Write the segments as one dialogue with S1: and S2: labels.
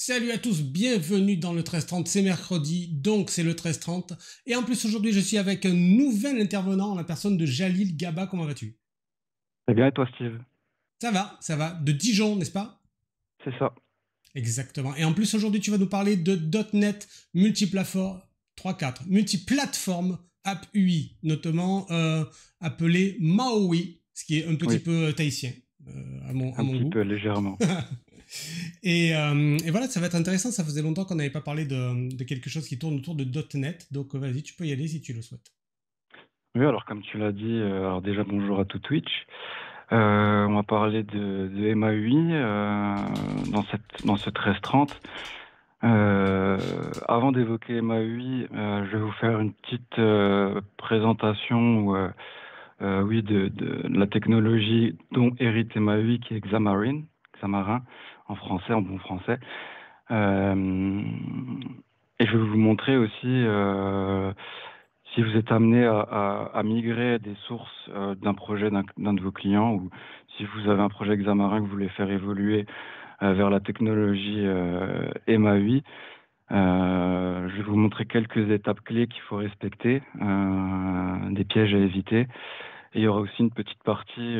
S1: Salut à tous, bienvenue dans le 1330, c'est mercredi, donc c'est le 1330. Et en plus aujourd'hui je suis avec un nouvel intervenant, la personne de Jalil Gaba, comment vas-tu?
S2: Très bien, et toi, Steve?
S1: Ça va, de Dijon, n'est-ce pas?
S2: C'est ça.
S1: Exactement. Et en plus aujourd'hui tu vas nous parler de .NET multiplateforme 3.4, multiplateforme app UI, notamment appelé MAUI, ce qui est un petit
S2: Oui,
S1: peu tahitien à
S2: un
S1: mon
S2: petit
S1: goût.
S2: peu, légèrement.
S1: Et voilà, ça va être intéressant. Ça faisait longtemps qu'on n'avait pas parlé de quelque chose qui tourne autour de .NET. Donc vas-y, tu peux y aller si tu le souhaites.
S2: Oui, alors comme tu l'as dit, alors déjà bonjour à tout Twitch. On va parler de MAUI dans ce 1330. Avant d'évoquer MAUI, je vais vous faire une petite présentation oui, de la technologie dont hérite MAUI, qui est Xamarin, en français, en bon français. Euh, et je vais vous montrer aussi, si vous êtes amené à migrer des sources d'un projet d'un de vos clients, ou si vous avez un projet Xamarin que vous voulez faire évoluer vers la technologie MAUI, je vais vous montrer quelques étapes clés qu'il faut respecter, des pièges à éviter. Et il y aura aussi une petite partie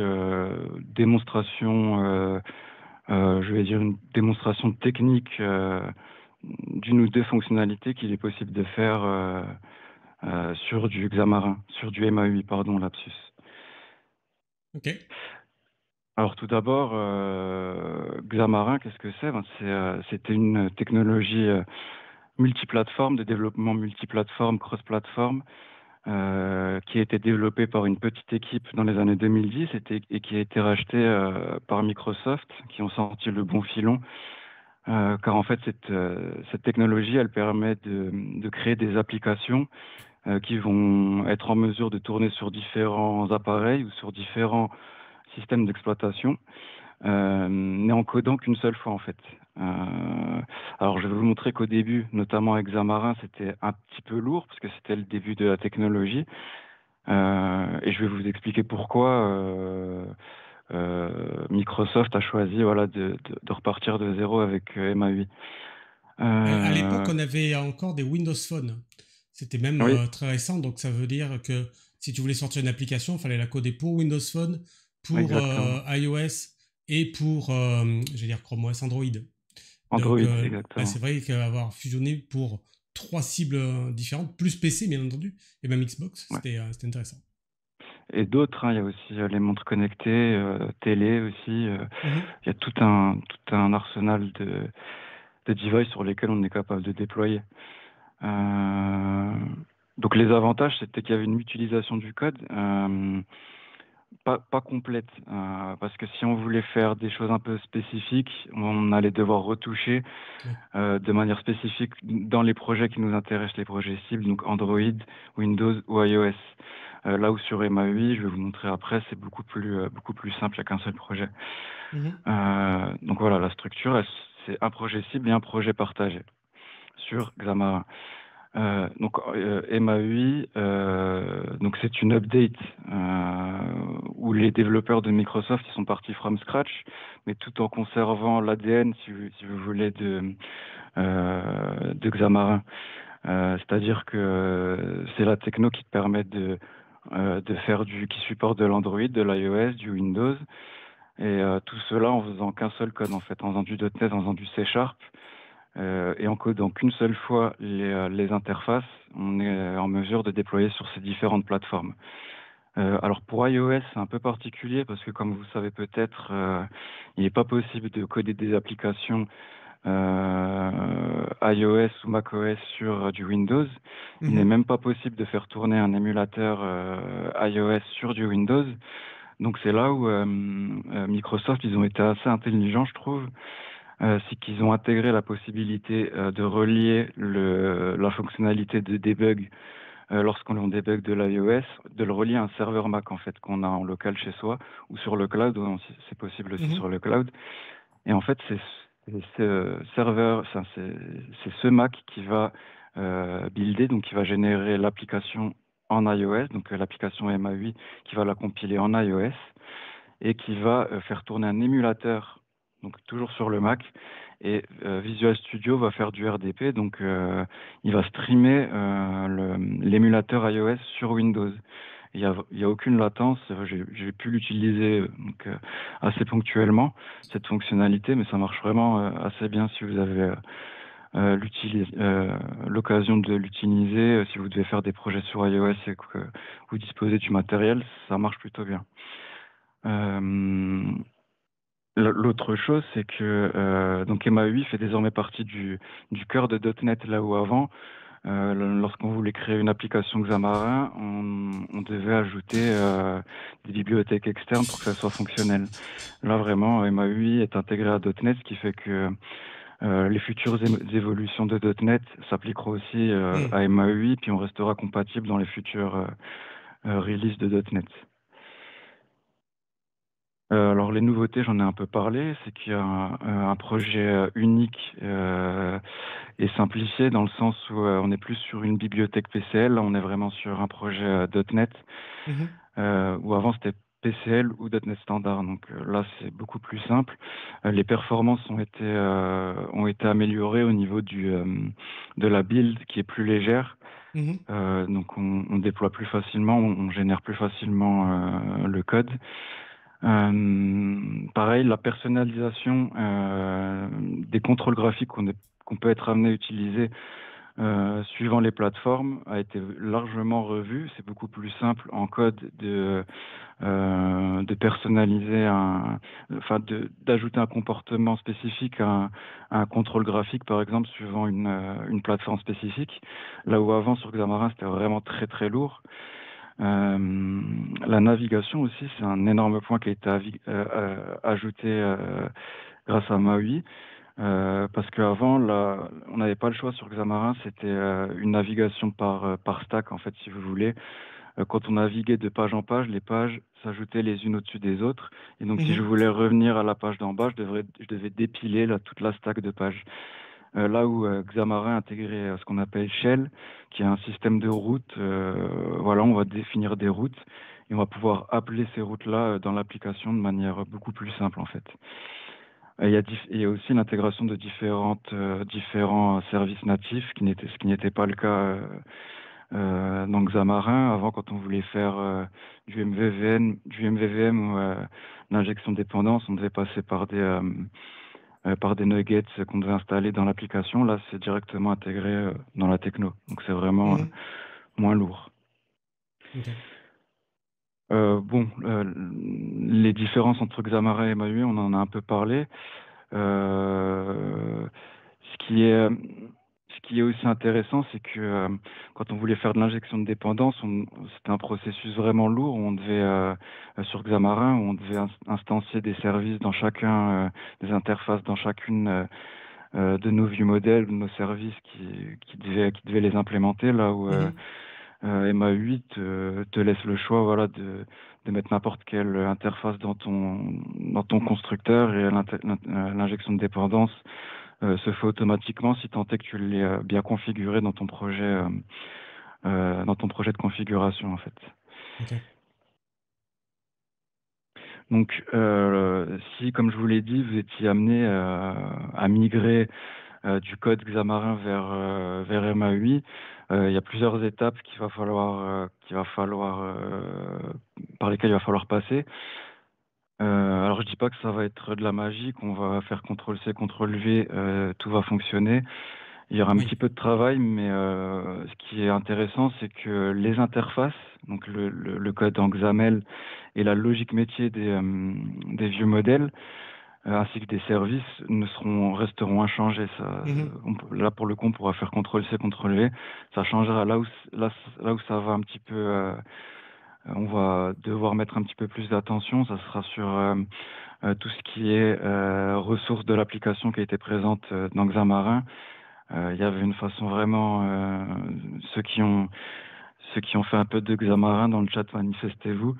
S2: démonstration, je vais dire une démonstration technique d'une ou deux fonctionnalités qu'il est possible de faire sur du Xamarin, sur du MAUI, pardon, lapsus.
S1: Ok.
S2: Alors tout d'abord, Xamarin, qu'est-ce que c'est? C'était une technologie multiplateforme, de développement multiplateforme, cross-plateforme, qui a été développée par une petite équipe dans les années 2010 et qui a été rachetée par Microsoft, qui ont sorti le bon filon. Car en fait, cette technologie, elle permet de créer des applications qui vont être en mesure de tourner sur différents appareils ou sur différents systèmes d'exploitation, mais en codant qu'une seule fois en fait. Alors je vais vous montrer qu'au début, notamment avec Xamarin, c'était un petit peu lourd parce que c'était le début de la technologie. Et je vais vous expliquer pourquoi Microsoft a choisi voilà, de repartir de zéro avec MAUI.
S1: À l'époque,
S2: Euh,
S1: on avait encore des Windows Phone. C'était même
S2: oui,
S1: très récent. Donc ça veut dire que si tu voulais sortir une application, il fallait la coder pour Windows Phone, pour
S2: exactement.
S1: iOS et pour, je vais dire Chrome OS, Android. Donc
S2: Android,
S1: là,
S2: exactement.
S1: c'est vrai qu'avoir fusionné pour trois cibles différentes, plus PC bien entendu, et même Xbox,
S2: Ouais.
S1: c'était intéressant.
S2: Et d'autres, hein, il y a aussi les montres connectées, télé aussi.
S1: Mhm.
S2: Il y a tout un arsenal de devices sur lesquels on est capable de déployer. Euh, donc les avantages, c'était qu'il y avait une utilisation du code pas complète, parce que si on voulait faire des choses un peu spécifiques, on allait devoir retoucher
S1: Ouais.
S2: de manière spécifique dans les projets qui nous intéressent, les projets cibles, donc Android, Windows ou iOS. Là où sur MAUI, je vais vous montrer après, c'est beaucoup plus simple, il n'y a qu'un seul projet.
S1: Mhm.
S2: Donc voilà, la structure, c'est un projet cible et un projet partagé sur Xamarin. MAUI, donc c'est une update où les développeurs de Microsoft ils sont partis from scratch, mais tout en conservant l'ADN, si vous voulez, de Xamarin. C'est-à-dire que c'est la techno qui te permet de faire qui supporte de l'Android, de l'iOS, du Windows, et tout cela en faisant qu'un seul code en fait, en faisant du .NET, en faisant du C Sharp. Et en codant qu'une seule fois les interfaces, on est en mesure de déployer sur ces différentes plateformes. Alors pour iOS, c'est un peu particulier parce que comme vous savez peut-être, il n'est pas possible de coder des applications iOS ou macOS sur du Windows. Il n'est
S1: Mhm.
S2: même pas possible de faire tourner un émulateur iOS sur du Windows. Donc c'est là où Microsoft, ils ont été assez intelligents, je trouve, c'est qu'ils ont intégré la possibilité de relier la fonctionnalité de debug lorsqu'on débug de l'iOS, de le relier à un serveur Mac en fait qu'on a en local chez soi ou sur le cloud, c'est possible aussi
S1: Mhm.
S2: sur le cloud. Et en fait, c'est ce serveur, c'est ce Mac qui va builder, donc qui va générer l'application en iOS, donc l'application MAUI qui va la compiler en iOS et qui va faire tourner un émulateur donc toujours sur le Mac. Et Visual Studio va faire du RDP, donc il va streamer l'émulateur iOS sur Windows. Il y a aucune latence. J'ai pu l'utiliser assez ponctuellement, cette fonctionnalité, mais ça marche vraiment assez bien si vous avez l'occasion de l'utiliser. Si vous devez faire des projets sur iOS et que vous disposez du matériel, ça marche plutôt bien. L'autre chose, c'est que donc MAUI fait désormais partie du cœur de .NET, là où avant, lorsqu'on voulait créer une application Xamarin, on devait ajouter des bibliothèques externes pour que ça soit fonctionnel. Là, vraiment, MAUI est intégré à .NET, ce qui fait que les futures évolutions de .NET s'appliqueront aussi à MAUI, puis on restera compatible dans les futures releases de .NET. Alors les nouveautés, j'en ai un peu parlé, c'est qu'il y a un projet unique et simplifié dans le sens où on n'est plus sur une bibliothèque PCL, là, on est vraiment sur un projet .NET, où avant c'était PCL ou .NET standard. Donc là, c'est beaucoup plus simple. Les performances ont été améliorées au niveau de la build qui est plus légère. Donc on déploie plus facilement, on génère plus facilement le code. Pareil, la personnalisation des contrôles graphiques qu'on peut être amené à utiliser suivant les plateformes a été largement revue. C'est beaucoup plus simple en code de personnaliser d'ajouter un comportement spécifique à un contrôle graphique, par exemple, suivant une plateforme spécifique. Là où avant, sur Xamarin, c'était vraiment très très lourd. La navigation aussi, c'est un énorme point qui a été ajouté grâce à MAUI, parce qu'avant, on n'avait pas le choix sur Xamarin, c'était une navigation par stack, en fait, si vous voulez. Quand on naviguait de page en page, les pages s'ajoutaient les unes au-dessus des autres, et donc si je voulais revenir à la page d'en bas, je devais dépiler toute la stack de pages. Là où Xamarin a intégré ce qu'on appelle Shell, qui est un système de routes. Voilà, on va définir des routes et on va pouvoir appeler ces routes-là dans l'application de manière beaucoup plus simple en fait. Il y a aussi l'intégration de différents services natifs, ce qui n'était pas le cas dans Xamarin. Avant, quand on voulait faire du MVVM ou l'injection de dépendance, on devait passer par des nuggets qu'on devait installer dans l'application. Là, c'est directement intégré dans la techno. Donc, c'est vraiment moins lourd. Les différences entre Xamarin et MAUI, on en a un peu parlé. Ce qui est aussi intéressant, c'est que quand on voulait faire de l'injection de dépendance, c'était un processus vraiment lourd. On devait, sur Xamarin, on devait instancier des services dans chacun, des interfaces dans chacune de nos view modèles, de nos services qui devaient les implémenter, là où MA8 te laisse le choix, voilà, de mettre n'importe quelle interface dans ton constructeur, et l'injection de dépendance se fait automatiquement si tant est que tu l'aies bien configuré dans ton projet de configuration en fait. Donc si, comme je vous l'ai dit, vous étiez amené à migrer du code Xamarin vers MAUI, il y a plusieurs étapes par lesquelles il va falloir passer. Alors je dis pas que ça va être de la magie, qu'on va faire CTRL-C, CTRL-V, tout va fonctionner. Il y aura un petit peu de travail, mais ce qui est intéressant, c'est que les interfaces, donc le code en XAML et la logique métier des vieux modèles, ainsi que des services, resteront inchangés. Là, pour le coup, on pourra faire CTRL-C, CTRL-V. Ça changera là où ça va un petit peu. On va devoir mettre un petit peu plus d'attention. Ça sera sur tout ce qui est ressources de l'application qui a été présente dans Xamarin. Il y avait une façon vraiment, ceux qui ont fait un peu de Xamarin dans le chat, manifestez-vous.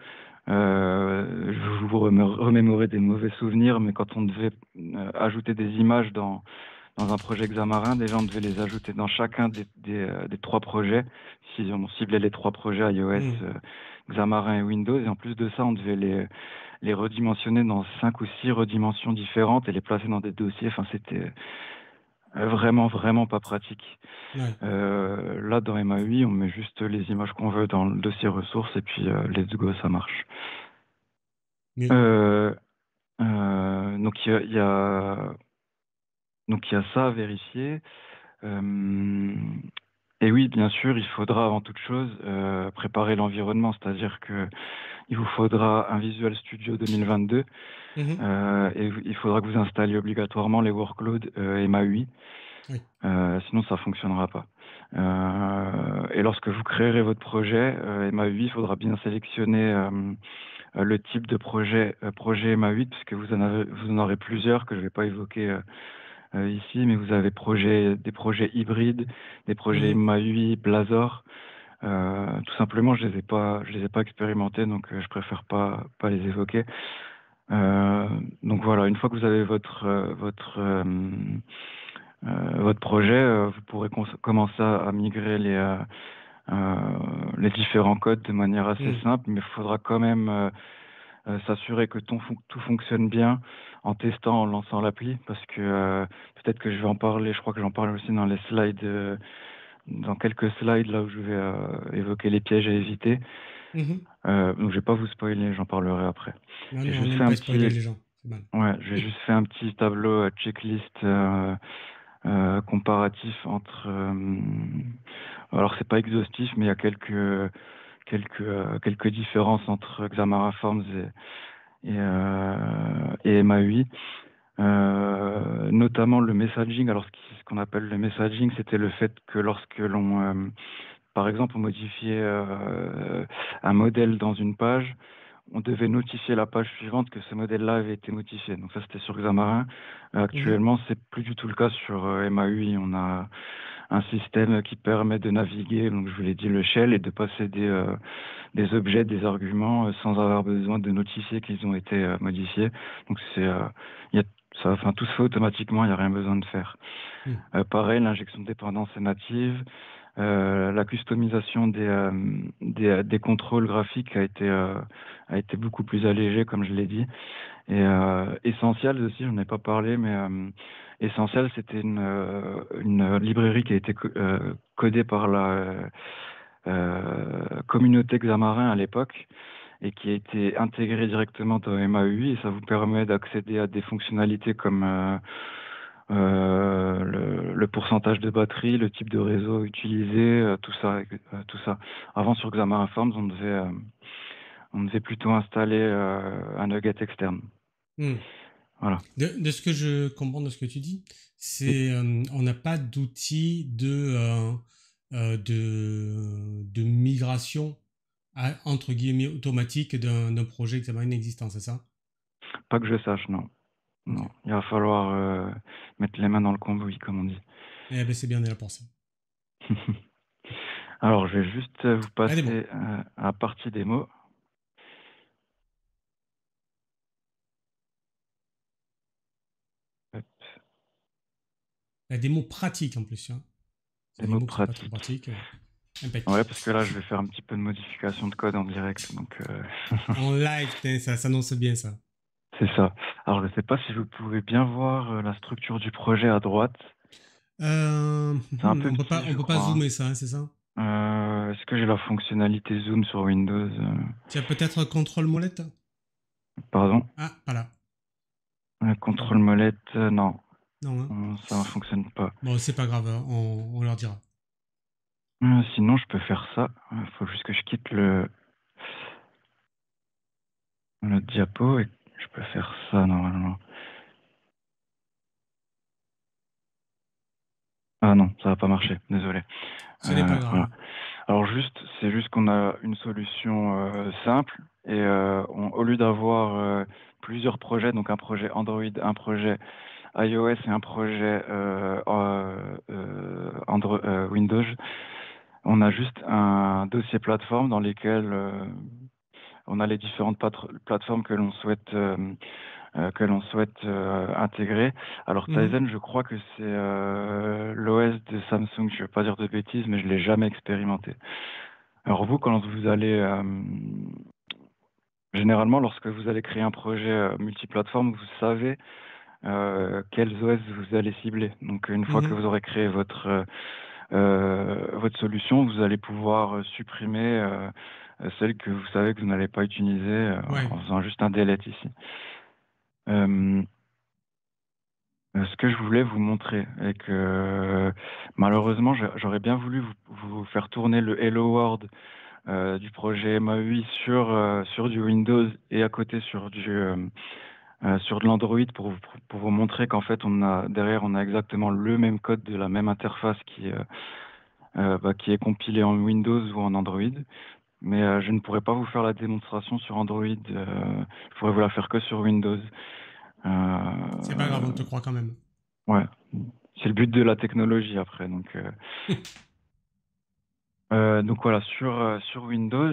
S2: Je vous remémorer des mauvais souvenirs, mais quand on devait ajouter des images dans un projet Xamarin, déjà on devait les ajouter dans chacun des 3 projets. Si on ciblait les 3 projets iOS Xamarin et Windows. Et en plus de ça, on devait les redimensionner dans 5 ou 6 redimensions différentes et les placer dans des dossiers. Enfin, c'était vraiment, vraiment pas pratique.
S1: Ouais.
S2: Là, dans MAUI, on met juste les images qu'on veut dans le dossier ressources et puis let's go, ça marche.
S1: Mais,
S2: Donc, il y a ça à vérifier. Et oui, bien sûr, il faudra avant toute chose préparer l'environnement, c'est-à-dire que il vous faudra un Visual Studio 2022
S1: mhm,
S2: et il faudra que vous installiez obligatoirement les workloads MAUI,
S1: oui.
S2: sinon ça fonctionnera pas. Et lorsque vous créerez votre projet MAUI, il faudra bien sélectionner le type de projet MA8, puisque vous en aurez plusieurs que je ne vais pas évoquer ici, mais vous avez des projets hybrides, des projets
S1: Mhm,
S2: MA8, Blazor. Tout simplement, je les ai pas expérimentés, donc je préfère pas les évoquer. Donc voilà, une fois que vous avez votre projet, vous pourrez commencer à migrer les différents codes de manière assez
S1: mhm,
S2: simple, mais il faudra quand même s'assurer que tout fonctionne bien en testant, en lançant l'appli, parce que peut-être que je vais en parler, je crois que j'en parle aussi dans les slides, dans quelques slides là où je vais évoquer les pièges à éviter.
S1: mhm.
S2: Donc je vais pas vous spoiler, j'en parlerai après.
S1: Non,
S2: J'ai
S1: non, on
S2: juste
S1: n'aime
S2: fait un
S1: pas spoiler
S2: petit,
S1: les gens. C'est mal.
S2: ouais, j'ai juste fait un petit tableau checklist comparatif entre. Alors c'est pas exhaustif, mais il y a quelques différences entre Xamarin Forms et MAUI. Notamment le messaging. Alors, ce qu'on appelle le messaging, c'était le fait que lorsque par exemple, on modifiait un modèle dans une page, on devait notifier la page suivante que ce modèle-là avait été modifié. Donc ça, c'était sur Xamarin.
S1: Mhm,
S2: Actuellement, c'est plus du tout le cas sur MAUI. On a un système qui permet de naviguer, donc je vous l'ai dit, le shell, et de passer des objets, des arguments, sans avoir besoin de notifier qu'ils ont été modifiés. Donc il y a ça, enfin, tout se fait automatiquement, il n'y a rien besoin de faire.
S1: mhm,
S2: Pareil, l'injection de dépendance est native. La customisation des contrôles graphiques a été beaucoup plus allégée, comme je l'ai dit. Et Essentials aussi, j'en ai pas parlé, mais Essentials, c'était une librairie qui a été codée par la communauté Xamarin à l'époque et qui a été intégrée directement dans MAUI, et ça vous permet d'accéder à des fonctionnalités comme le pourcentage de batterie, le type de réseau utilisé, tout ça, tout ça. Avant, sur Xamarin Forms, on devait plutôt installer un nugget externe.
S1: mhm.
S2: Voilà.
S1: De ce que je comprends de ce que tu dis,
S2: Oui.
S1: c'est on n'a pas d'outil de migration entre guillemets automatique d'un projet Xamarin existant, c'est ça?
S2: Pas que je sache, non.
S1: Ok.
S2: Non. Il va falloir mettre les mains dans le cambouis, comme on dit.
S1: Eh ben c'est bien, on est là pour ça.
S2: Alors, je vais juste vous
S1: Allez, bon.
S2: passer à la partie démo. Hop,
S1: Il y a des mots pratiques en plus, hein. C'est des
S2: démo
S1: mots qui sont pas trop
S2: pratique.
S1: pratiques. Impec.
S2: Ouais, parce que là, je vais faire un petit peu de modification de code en direct. Donc,
S1: En live, putain, ça s'annonce bien ça.
S2: c'est ça. Alors, je ne sais pas si vous pouvez bien voir la structure du projet à droite. C'est un peu petit,
S1: On
S2: je
S1: peut pas
S2: crois, hein.
S1: zoomer ça, hein, c'est ça?
S2: Est-ce que j'ai la fonctionnalité zoom sur Windows?
S1: Tu as peut-être contrôle molette?
S2: Pardon?
S1: Ah, pas là. Bon,
S2: Contrôle molette, non.
S1: non, hein.
S2: Ça ne fonctionne pas.
S1: Bon, c'est pas grave, hein, on leur dira.
S2: Sinon, je peux faire ça. Il faut juste que je quitte le diapo et je peux faire ça normalement. Ah non, ça va pas marcher, désolé.
S1: Ce n'est pas grave,
S2: Voilà.
S1: hein.
S2: Alors c'est juste qu'on a une solution simple et au lieu d'avoir plusieurs projets, donc un projet Android, un projet iOS et un projet Windows, on a juste un dossier plateforme dans lequel on a les différentes plateformes que l'on souhaite intégrer. Alors
S1: Mhm.
S2: Tizen, je crois que c'est l'OS de Samsung. Je ne vais pas dire de bêtises, mais je l'ai jamais expérimenté. Alors vous, quand vous allez, généralement, lorsque vous allez créer un projet multiplateforme, vous savez quels OS vous allez cibler. Donc une fois que
S1: Mhm.
S2: vous aurez créé votre solution, vous allez pouvoir supprimer celle que vous savez que vous n'allez pas utiliser
S1: Ouais.
S2: en faisant juste un delete ici. Euh, Ce que je voulais vous montrer et que malheureusement j'aurais bien voulu vous faire tourner le Hello World du projet MAUI sur du Windows et à côté sur de l'Android pour vous montrer qu'en fait derrière on a exactement le même code de la même interface qui est compilé en Windows ou en Android. Mais je ne pourrais pas vous faire la démonstration sur Android. Je pourrais vous la faire que sur Windows.
S1: C'est pas grave,
S2: Euh,
S1: on te croit quand même.
S2: ouais, c'est le but de la technologie après. Donc voilà, sur Windows,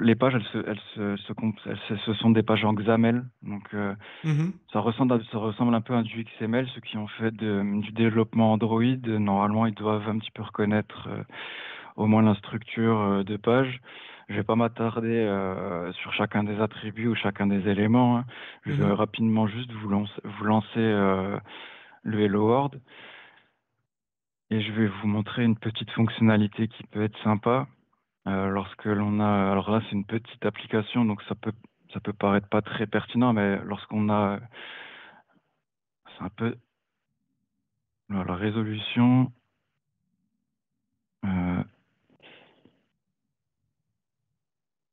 S2: les pages, ce sont des pages en XAML. Donc
S1: Mhm.
S2: ça ressemble un peu à du XML. Ceux qui ont fait du développement Android, normalement, ils doivent un petit peu reconnaître au moins la structure de page. Je vais pas m'attarder sur chacun des attributs ou chacun des éléments, hein. Je vais
S1: Mhm.
S2: rapidement juste vous lancer le Hello World. Et je vais vous montrer une petite fonctionnalité qui peut être sympa lorsque l'on a. Alors là, c'est une petite application, donc ça peut paraître pas très pertinent, mais lorsqu'on a, c'est un peu la résolution. euh,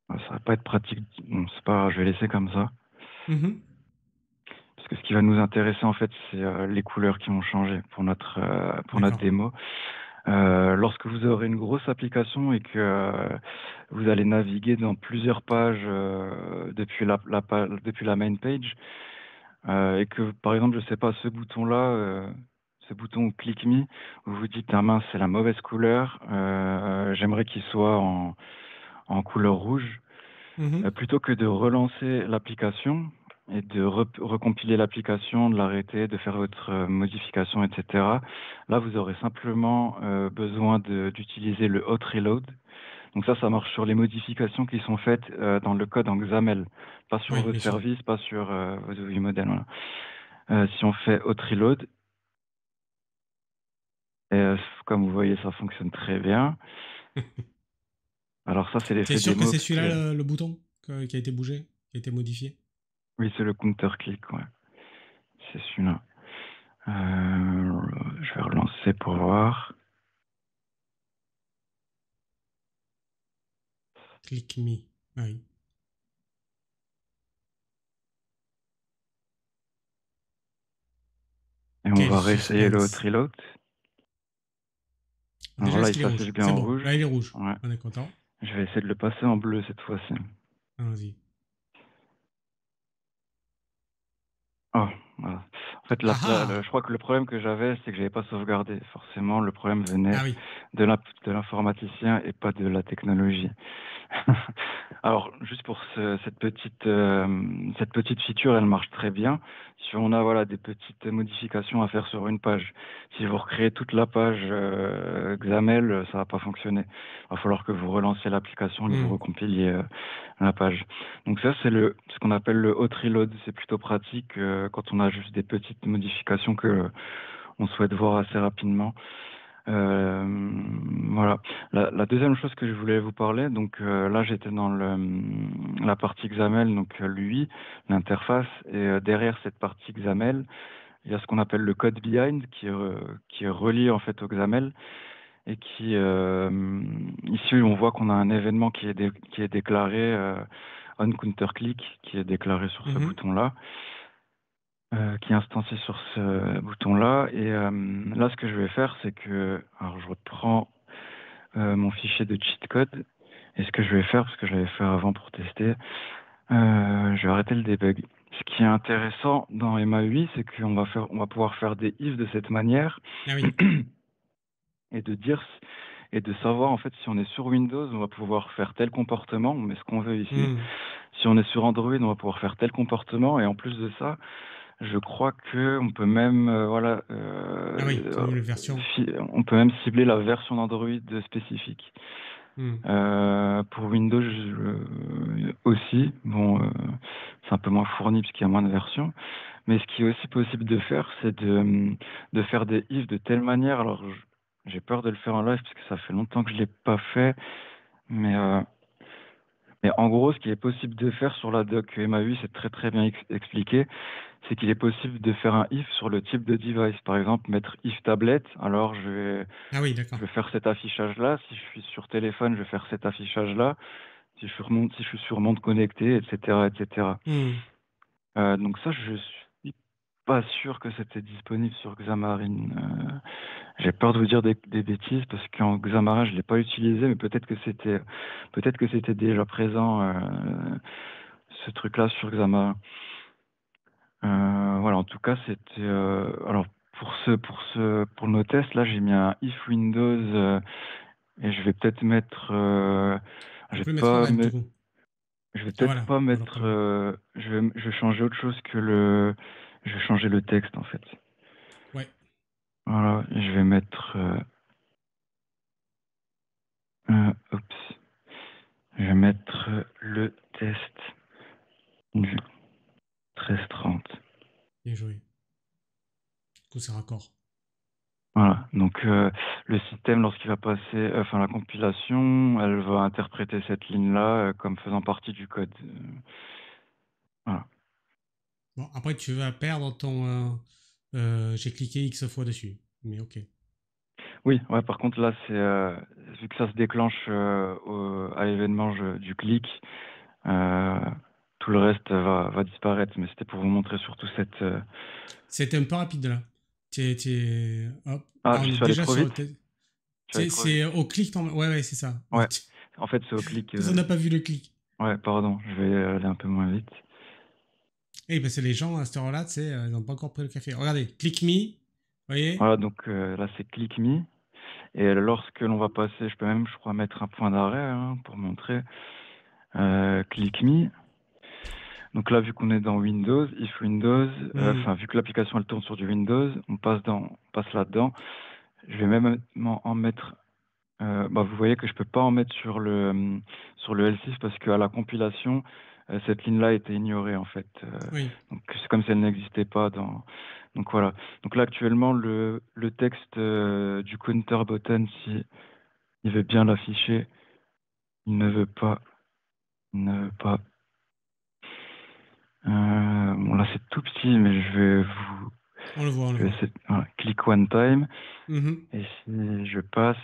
S2: Ça va pas être pratique. Bon, c'est pas grave, je vais laisser comme ça.
S1: Mhm.
S2: Parce que ce qui va nous intéresser, en fait, c'est les couleurs qui vont changer pour notre
S1: D'accord.
S2: démo. Lorsque vous aurez une grosse application et que vous allez naviguer dans plusieurs pages depuis la main page, et que, par exemple, je sais pas, ce bouton Click Me, vous vous dites, ah mince, c'est la mauvaise couleur, j'aimerais qu'il soit en couleur rouge.
S1: Mhm.
S2: Plutôt que de relancer l'application et de recompiler l'application, de l'arrêter, de faire votre modification, etc. Là, vous aurez simplement besoin d'utiliser le hot reload. Donc ça marche sur les modifications qui sont faites dans le code en XAML, pas sur
S1: Oui,
S2: vos
S1: bien sûr.
S2: services, pas sur vos UI modèles. Voilà. Si on fait hot reload, comme vous voyez, ça fonctionne très bien. Alors ça, c'est
S1: T'es
S2: l'effet
S1: sûr que
S2: démo
S1: c'est
S2: parce que
S1: celui-là le bouton qui a été bougé, qui a été modifié?
S2: oui, c'est le counter click, ouais. C'est celui-là. Je vais relancer pour voir.
S1: Click me. Ah oui.
S2: Et on
S1: Quel
S2: va réessayer le hot
S1: suspense.
S2: reload. Alors
S1: Déjà,
S2: là,
S1: est-ce
S2: il
S1: qu'il est rouge?
S2: s'affiche bien
S1: C'est
S2: en
S1: bon.
S2: rouge.
S1: Là, il est rouge.
S2: Ouais.
S1: On est content.
S2: Je vais essayer de le passer en bleu cette fois-ci.
S1: Allons-y.
S2: Oh, voilà. En fait,
S1: Ah ah!
S2: je crois que le problème que j'avais, c'est que j'avais pas sauvegardé. Forcément, le problème venait
S1: Ah oui.
S2: de l'informaticien et pas de la technologie. Alors, juste pour cette petite feature, elle marche très bien. Si on a voilà des petites modifications à faire sur une page, si vous recréez toute la page XAML, ça va pas fonctionner. Il va falloir que vous relanciez l'application, que vous
S1: Hmm.
S2: recompiliez la page. Donc ça, c'est ce qu'on appelle le hot reload. C'est plutôt pratique quand on a juste des petites modifications que on souhaite voir assez rapidement. Euh, voilà. La deuxième chose que je voulais vous parler, donc là j'étais dans la partie XAML, donc l'UI, l'interface, et derrière cette partie XAML, il y a ce qu'on appelle le code behind qui est relié en fait au XAML et ici on voit qu'on a un événement qui est déclaré on counter click, qui est déclaré sur ce
S1: Mhm.
S2: bouton-là. Qui est instancié sur ce bouton-là. Et là, ce que je vais faire, c'est que, alors je reprends mon fichier de cheat code. Et ce que je vais faire, parce que je l'avais fait avant pour tester, je vais arrêter le debug. Ce qui est intéressant dans MAUI, c'est on va pouvoir faire des if de cette manière
S1: Ah oui.
S2: et et de savoir en fait si on est sur Windows, on va pouvoir faire tel comportement, on met ce qu'on veut ici.
S1: Hmm.
S2: Si on est sur Android, on va pouvoir faire tel comportement. Et en plus de ça, Je crois que on peut même, voilà,
S1: Ah oui, c'est même les versions.
S2: on peut même cibler la version d'Android spécifique.
S1: Hmm.
S2: Pour Windows aussi, bon, c'est un peu moins fourni parce qu'il y a moins de versions. Mais ce qui est aussi possible de faire, c'est de faire des ifs de telle manière. Alors, j'ai peur de le faire en live parce que ça fait longtemps que je l'ai pas fait, mais mais en gros, ce qui est possible de faire sur la doc MAUI, c'est très très bien expliqué, c'est qu'il est possible de faire un if sur le type de device. Par exemple, mettre if tablette, alors
S1: Ah oui,
S2: je
S1: d'accord.
S2: vais faire cet affichage-là. Si je suis sur téléphone, je vais faire cet affichage-là. Si je suis sur montre connectée, etc., etc.
S1: Hmm.
S2: Donc ça, je suis pas sûr que c'était disponible sur Xamarin. J'ai peur de vous dire des bêtises parce qu'en Xamarin, je l'ai pas utilisé, mais peut-être que c'était déjà présent, ce truc-là sur Xamarin. Voilà, en tout cas, c'était, alors pour nos tests, là, j'ai mis un if Windows, et je vais peut-être mettre, je
S1: On
S2: vais
S1: peut le mettre en
S2: pas
S1: red du
S2: me-
S1: coup.
S2: je vais
S1: Ah
S2: peut-être
S1: voilà,
S2: pas
S1: voilà
S2: mettre,
S1: comme.
S2: je vais changer autre chose je vais changer le texte en fait.
S1: Ouais,
S2: Voilà, et je vais mettre, oups, je vais mettre le test du 1330.
S1: bien joué. Du coup, c'est raccord.
S2: Voilà, donc le système, lorsqu'il va passer, enfin la compilation, elle va interpréter cette ligne-là comme faisant partie du code. Voilà.
S1: Bon, après, tu vas perdre ton. J'ai cliqué X fois dessus. Mais ok.
S2: Oui, ouais, par contre là, vu que ça se déclenche à l'événement du clic, euh, tout le reste va disparaître. Mais c'était pour vous montrer surtout cette.
S1: C'était un peu rapide là. Hop.
S2: Ah,
S1: Ah, on
S2: je
S1: est
S2: suis allé
S1: déjà
S2: trop
S1: sur
S2: vite.
S1: le.
S2: Je suis allé trop vite.
S1: C'est au clic. Ouais, ouais, c'est ça.
S2: Ouais. En fait, c'est au clic.
S1: Parce qu'on n'a pas vu le clic.
S2: Ouais, pardon, je vais aller un peu moins vite.
S1: Et parce que les gens à cette heure-là, ils n'ont pas encore pris le café. Regardez, click me. Vous voyez.
S2: Voilà, donc là, c'est click me. Et lorsque l'on va passer, je peux même, je crois, mettre un point d'arrêt hein, pour montrer. Click me. Donc là, vu qu'on est dans Windows, if Windows,
S1: Hmm.
S2: enfin, vu que l'application elle tourne sur du Windows, on passe là-dedans. Je vais même en mettre. Bah, vous voyez que je peux pas en mettre sur le L6 parce qu'à la compilation, cette ligne-là a été ignorée en fait.
S1: Oui.
S2: Donc c'est comme si elle n'existait pas dans. Donc voilà. Donc là actuellement le texte du counter button, si il veut bien l'afficher, il ne veut pas. Il ne veut pas. Bon là c'est tout petit, mais
S1: On le voit, on le
S2: je vais
S1: voit.
S2: essayer. Voilà, click one time.
S1: Mhm.
S2: Et si je passe,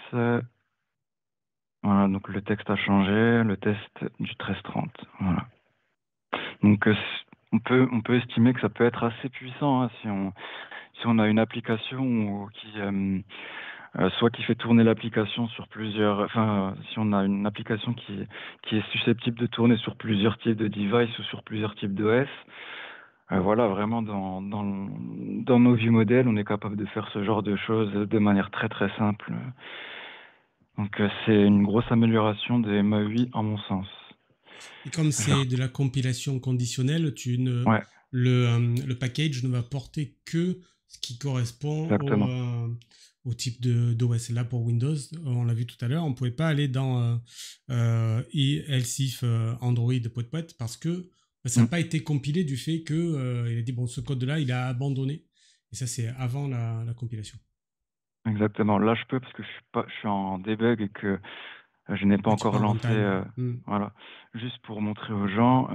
S2: voilà, donc le texte a changé, le test du 1330. Voilà. Donc on peut estimer que ça peut être assez puissant hein, si on a une application soit qui fait tourner l'application sur plusieurs, enfin si on a une application qui est susceptible de tourner sur plusieurs types de devices ou sur plusieurs types d'OS. Voilà, vraiment dans nos vues modèles, on est capable de faire ce genre de choses de manière très très simple. Donc c'est une grosse amélioration des MAUI en mon sens.
S1: Et comme
S2: Genre,
S1: c'est de la compilation conditionnelle,
S2: ouais,
S1: le package ne va porter que ce qui correspond
S2: exactement.
S1: au type d'OS. Là, pour Windows, on l'a vu tout à l'heure, on ne pouvait pas aller dans else if Android poète poète parce que ça n'a
S2: Mm,
S1: pas été compilé du fait que il a dit bon, ce code-là, il a abandonné. Et ça, c'est avant la compilation.
S2: exactement. Là, je peux parce que je suis en debug et que je n'ai pas
S1: Oui, tu
S2: encore
S1: pars
S2: lancé.
S1: runtime. Hmm.
S2: Voilà, juste pour montrer aux gens,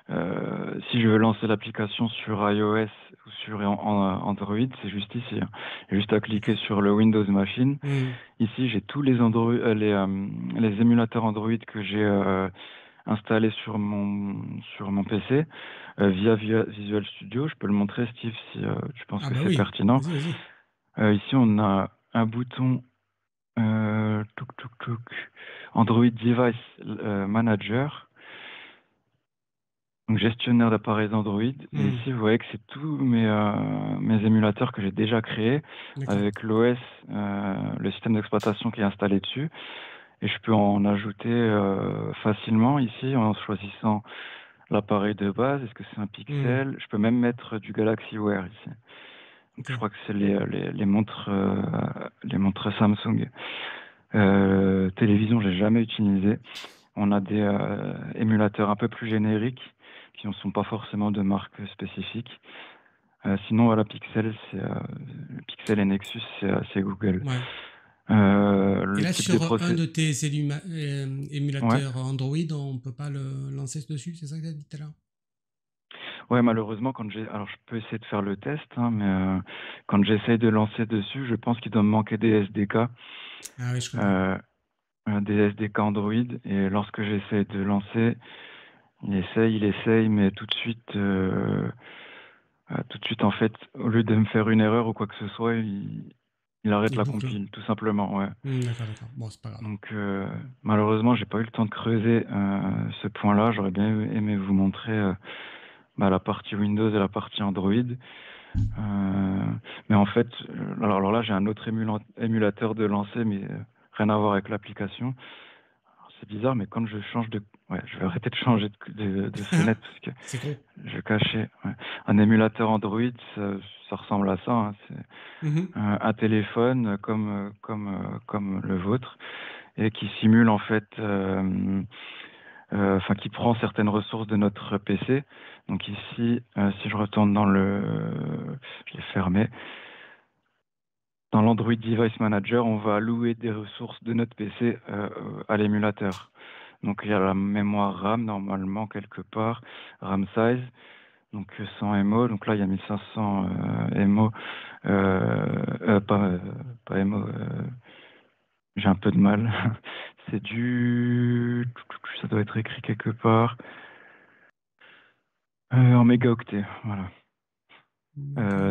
S2: si je veux lancer l'application sur iOS ou sur Android, c'est juste ici, hein. J'ai juste à cliquer
S1: D'accord.
S2: sur le Windows Machine.
S1: Hmm.
S2: Ici, j'ai tous les les émulateurs Android que j'ai installés sur mon PC via Visual Studio. Je peux le montrer, Steve, si tu penses
S1: Ah
S2: que
S1: bah
S2: c'est
S1: oui,
S2: pertinent.
S1: vas-y, vas-y.
S2: Ici, on a un bouton touc, touc, touc, Android Device Manager, donc gestionnaire d'appareils Android. Et
S1: Hmm.
S2: ici, vous voyez que c'est tous mes émulateurs que j'ai déjà créés
S1: D'accord.
S2: avec l'OS, le système d'exploitation qui est installé dessus. Et je peux en ajouter facilement ici en choisissant l'appareil de base. Est-ce que c'est un
S1: Hmm.
S2: Pixel? Je peux même mettre du Galaxy Wear ici. Donc
S1: Ok.
S2: je crois que c'est les montres Samsung. Télévision, j'ai jamais utilisé. On a des émulateurs un peu plus génériques qui ne sont pas forcément de marque spécifique. Sinon, voilà, Pixel et Nexus, c'est Google.
S1: Ouais. Et
S2: Le
S1: là,
S2: type de
S1: sur un
S2: procès.
S1: de tes
S2: Ouais.
S1: émulateurs Android, on peut pas le lancer dessus, c'est ça que tu as dit tout à l'heure?
S2: Ouais, malheureusement, alors je peux essayer de faire le test, hein, mais quand j'essaye de lancer dessus, je pense qu'il doit me manquer des SDK,
S1: Ah oui, je comprends.
S2: euh, des SDK Android, et lorsque j'essaye de lancer, il essaye, mais tout de suite, en fait, au lieu de me faire une erreur ou quoi que ce soit, il arrête
S1: Il
S2: la
S1: boucle.
S2: compile, tout simplement, ouais.
S1: D'accord, d'accord. Bon, c'est pas grave.
S2: Donc, malheureusement, j'ai pas eu le temps de creuser ce point-là. J'aurais bien aimé vous montrer la partie Windows et la partie Android. Mais en fait, alors là, j'ai un autre émulateur de lancer, mais rien à voir avec l'application. Alors, c'est bizarre, mais quand je change de... Ouais, je vais arrêter de changer de fenêtre parce que
S1: C'est con.
S2: je cachais. Ouais. Un émulateur Android, ça ressemble à ça, hein. C'est
S1: Mhm.
S2: un téléphone comme le vôtre et qui simule en fait, enfin qui prend certaines ressources de notre PC. Donc ici, si je retourne je l'ai fermé. Dans l'Android Device Manager, on va allouer des ressources de notre PC à l'émulateur. Donc il y a la mémoire RAM normalement quelque part, RAM size, donc 100 MO. Donc là il y a 1500 MO, pas, pas MO, j'ai un peu de mal. C'est ça doit être écrit quelque part, en mégaoctets, voilà.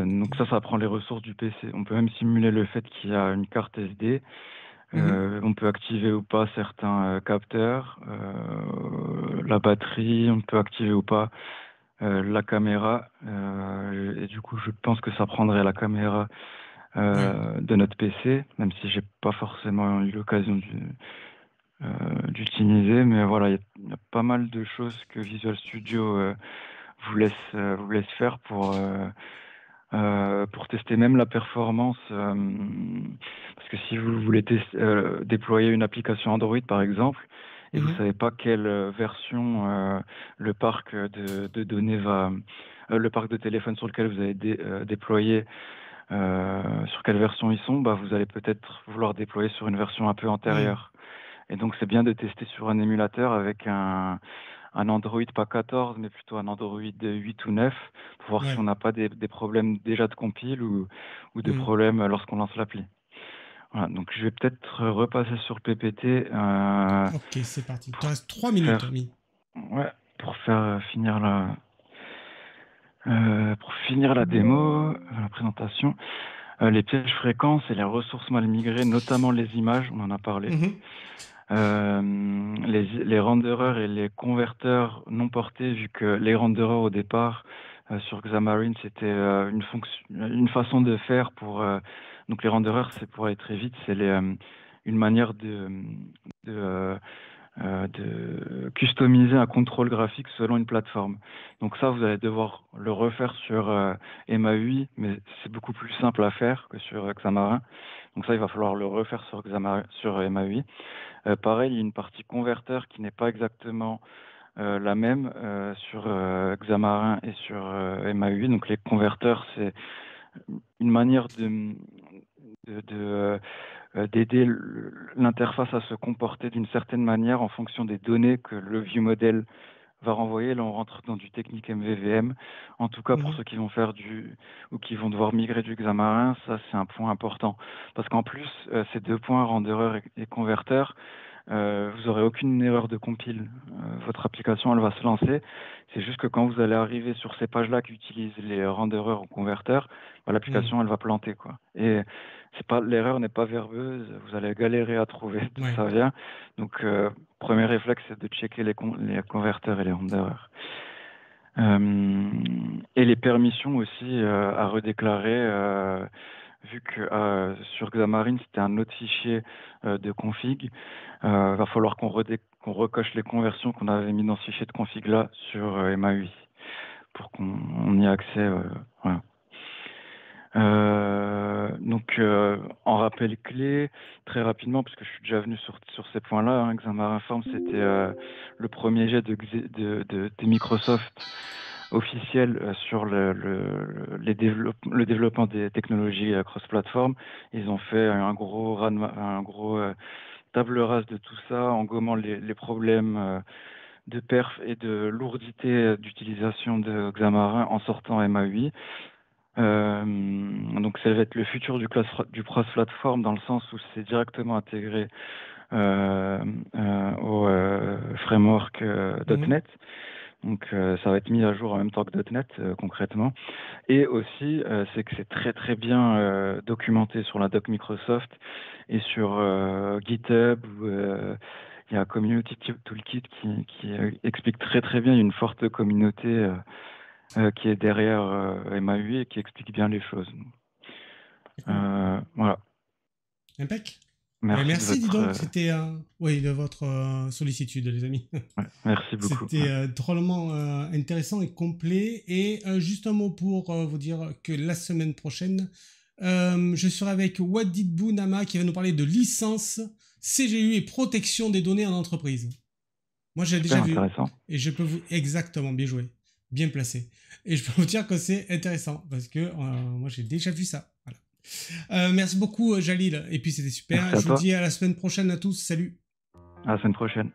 S2: Donc ça prend les ressources du PC. On peut même simuler le fait qu'il y a une carte SD.
S1: Mhm.
S2: On peut activer ou pas certains capteurs, la batterie, on peut activer ou pas la caméra. Et du coup, je pense que ça prendrait la caméra
S1: Ouais.
S2: de notre PC, même si j'ai pas forcément eu l'occasion d'utiliser. Mais voilà, il y a pas mal de choses que Visual Studio vous laisse faire pour tester même la performance, parce que si vous voulez déployer une application Android par exemple, et vous
S1: Mhm.
S2: savez pas quelle version le parc de données le parc de téléphone sur lequel vous allez déployer, sur quelle version ils sont, bah, vous allez peut-être vouloir déployer sur une version un peu
S1: Mhm.
S2: antérieure. Et donc c'est bien de tester sur un émulateur avec un Android pas 14, mais plutôt un Android 8 ou 9, pour voir si
S1: Ouais.
S2: on n'a pas des problèmes déjà de compile ou des
S1: Mhm.
S2: problèmes lorsqu'on lance l'appli. Voilà, donc je vais peut-être repasser sur PPT,
S1: Ok, c'est parti. Il te
S2: pour
S1: reste 3 minutes,
S2: faire,
S1: ami.
S2: ouais, pour faire pour finir la démo, la présentation. Les pièges fréquents, c'est les ressources mal migrées, notamment les images, on en a parlé.
S1: Mhm.
S2: Les renderers et les converteurs non portés, vu que les renderers au départ sur Xamarin, c'était une façon de faire donc les renderers, c'est pour aller très vite, c'est une manière de, euh, de customiser un contrôle graphique selon une plateforme. Donc ça, vous allez devoir le refaire sur MAUI, mais c'est beaucoup plus simple à faire que sur Xamarin. Donc ça, il va falloir le refaire sur MAUI. Pareil, il y a une partie converteur qui n'est pas exactement la même sur Xamarin et sur MAUI. Donc les converteurs, c'est une manière d'aider l'interface à se comporter d'une certaine manière en fonction des données que le ViewModel va renvoyer. Là, on rentre dans du technique MVVM. En tout cas, pour
S1: Mhm.
S2: ceux qui vont faire ou qui vont devoir migrer du Xamarin, ça, c'est un point important. Parce qu'en plus, ces deux points, rendereur et converteur, vous aurez aucune erreur de compile. Votre application, elle va se lancer. C'est juste que quand vous allez arriver sur ces pages-là qui utilisent les rendereurs ou converteurs, bah,
S1: Mhm.
S2: l'application, elle va planter, quoi. Et l'erreur n'est pas verbeuse. Vous allez galérer à trouver d'où
S1: Ouais.
S2: ça vient. Donc, premier réflexe, c'est de checker les converteurs et les rendereurs. Et les permissions aussi à redéclarer. vu que sur Xamarin, c'était un autre fichier de config. Va falloir qu'on recoche les conversions qu'on avait mis dans ce fichier de config-là sur MAUI pour qu'on y ait accès. Voilà. Donc, en rappel clé, très rapidement, parce que je suis déjà venu sur ces points-là, hein, Xamarin Forms, c'était le premier jet de Microsoft officiel sur le développement des technologies cross-platform. Ils ont fait un gros table rase de tout ça, en gommant les problèmes de perf et de lourdité d'utilisation de Xamarin en sortant MAUI. Donc ça va être le futur du cross-platform dans le sens où c'est directement intégré au framework .NET. Donc ça va être mis à jour en même temps que .NET concrètement. Et aussi, c'est que c'est très très bien documenté sur la doc Microsoft et sur GitHub. Il y a un Community Toolkit qui explique très très bien. Il y a une forte communauté qui est derrière MAUI et qui explique bien les choses. Voilà.
S1: Impec.
S2: Merci
S1: dis donc, c'était de votre sollicitude, les amis.
S2: Ouais, merci beaucoup.
S1: C'était drôlement intéressant et complet. Et juste un mot pour vous dire que la semaine prochaine, je serai avec Wadidbou Nama qui va nous parler de licence, CGU et protection des données en entreprise. Moi, j'ai déjà vu. Et je peux vous... Exactement, bien joué. Bien placé. Et je peux vous dire que c'est intéressant parce que moi, j'ai déjà vu ça. Voilà. Merci beaucoup, Jalil. Et puis, c'était super. Je vous dis à la semaine prochaine à tous. Salut.
S2: À la semaine prochaine.